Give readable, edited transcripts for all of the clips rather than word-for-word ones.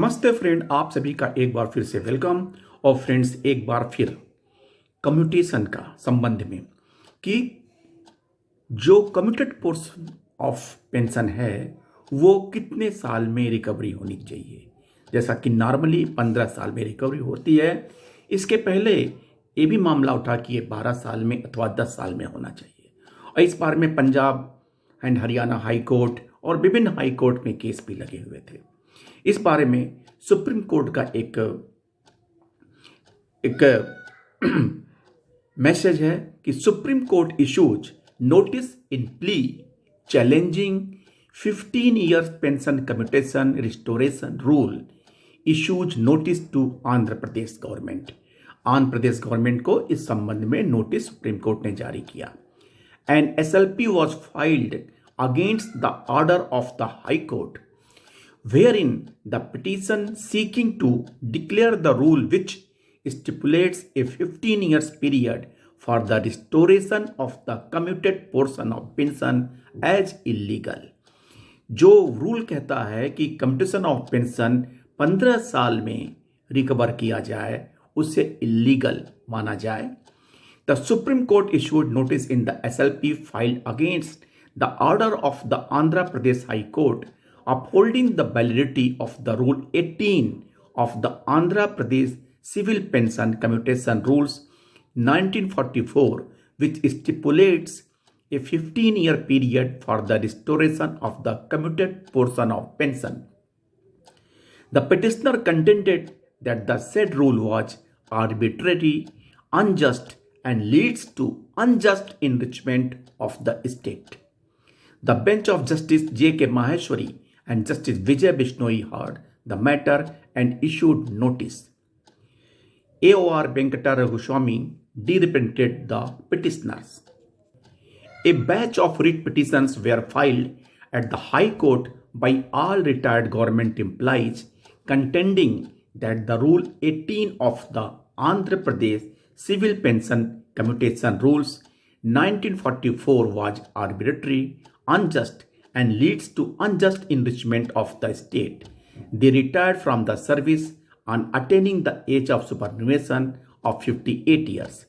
नमस्ते फ्रेंड, आप सभी का एक बार फिर से वेलकम। और फ्रेंड्स, एक बार फिर कम्यूटेशन का संबंध में कि जो कम्यूटेड पोर्शन ऑफ पेंशन है वो कितने साल में रिकवरी होनी चाहिए। जैसा कि नॉर्मली 15 साल में रिकवरी होती है, इसके पहले ये भी मामला उठा कि ये 12 साल में अथवा 10 साल में होना चाहिए। और इस बार में Punjab and Haryana high court और विभिन्न हाई कोर्ट में केस भी लगे हुए थे। इस बारे में सुप्रीम कोर्ट का एक मैसेज है कि Supreme Court issues notice in plea challenging 15 years pension commutation restoration rule, issues notice to Andhra Pradesh government. Andhra Pradesh government को इस संबंध में नोटिस सुप्रीम कोर्ट ने जारी किया। And SLP was filed against the order of the high court, wherein the petition seeking to declare the rule which stipulates a 15 years period for the restoration of the commuted portion of pension as illegal। जो rule कहता है कि commutation of pension 15 साल में recover किया जाए उसे illegal माना जाए। The Supreme Court issued notice in the SLP filed against the order of the Andhra Pradesh High Court upholding the validity of the Rule 18 of the Andhra Pradesh Civil Pension Commutation Rules 1944, which stipulates a 15-year period for the restoration of the commuted portion of pension. The petitioner contended that the said rule was arbitrary, unjust, and leads to unjust enrichment of the estate. The bench of Justice J.K. Maheshwari and Justice Vijay Bishnoi heard the matter and issued notice. AOR Venkatara Goswami represented the petitioners. A batch of writ petitions were filed at the High Court by all retired government employees contending that the Rule 18 of the Andhra Pradesh Civil Pension Commutation Rules 1944 was arbitrary, unjust, and leads to unjust enrichment of the state. They retired from the service on attaining the age of superannuation of 58 years.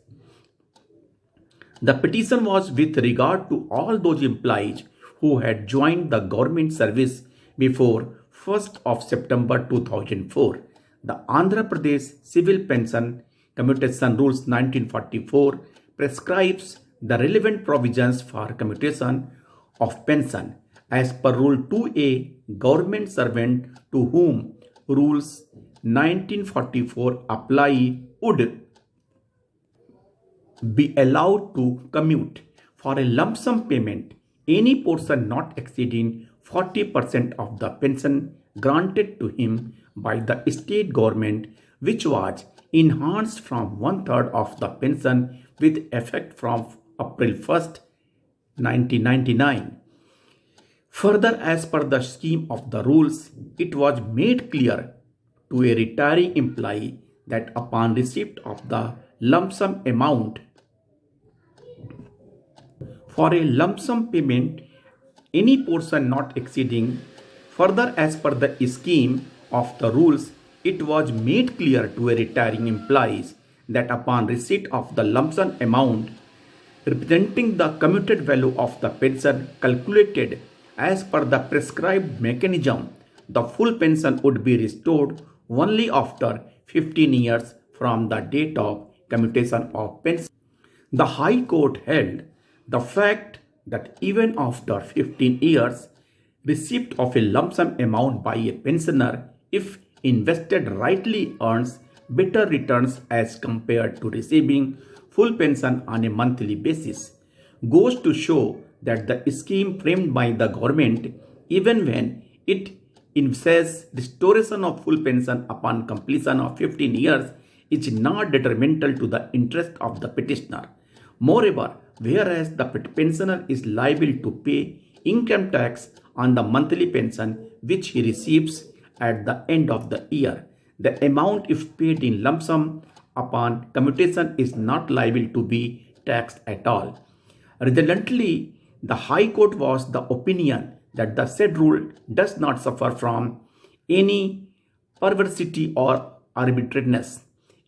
The petition was with regard to all those employees who had joined the government service before 1st of September 2004. The Andhra Pradesh Civil Pension Commutation Rules 1944 prescribes the relevant provisions for commutation of pension. As per Rule 2A, government servant to whom Rules 1944 apply would be allowed to commute for a lump sum payment any portion not exceeding 40% of the pension granted to him by the state government, which was enhanced from 1/3 of the pension with effect from April 1st, 1999. Further, as per the scheme of the rules, it was made clear to a retiring employee that upon receipt of the lump sum amount for a lump sum payment, any portion not exceeding, further as per the scheme of the rules, it was made clear to a retiring employees that upon receipt of the lump sum amount representing the commuted value of the pension calculated as per the prescribed mechanism, the full pension would be restored only after 15 years from the date of commutation of pension. The High Court held the fact that even after 15 years, receipt of a lump sum amount by a pensioner, if invested rightly, earns better returns as compared to receiving full pension on a monthly basis, goes to show that the scheme framed by the government, even when it envisages restoration of full pension upon completion of 15 years, is not detrimental to the interest of the petitioner. Moreover, whereas the pensioner is liable to pay income tax on the monthly pension which he receives at the end of the year, the amount if paid in lump sum upon commutation is not liable to be taxed at all. Resultantly, the High Court was the opinion that the said rule does not suffer from any perversity or arbitrariness.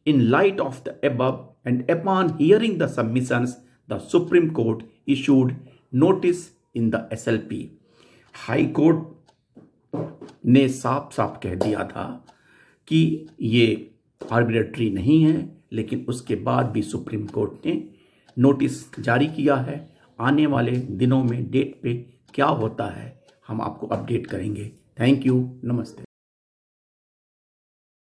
In light of the above and upon hearing the submissions, the Supreme Court issued notice in the SLP. High court ने साफ साफ कह दिया था कि ये arbitrary नहीं है, लेकिन उसके बाद भी सुप्रीम कोर्ट ने नोटिस जारी किया है। आने वाले दिनों में डेट पे क्या होता है हम आपको अपडेट करेंगे। थैंक यू, नमस्ते।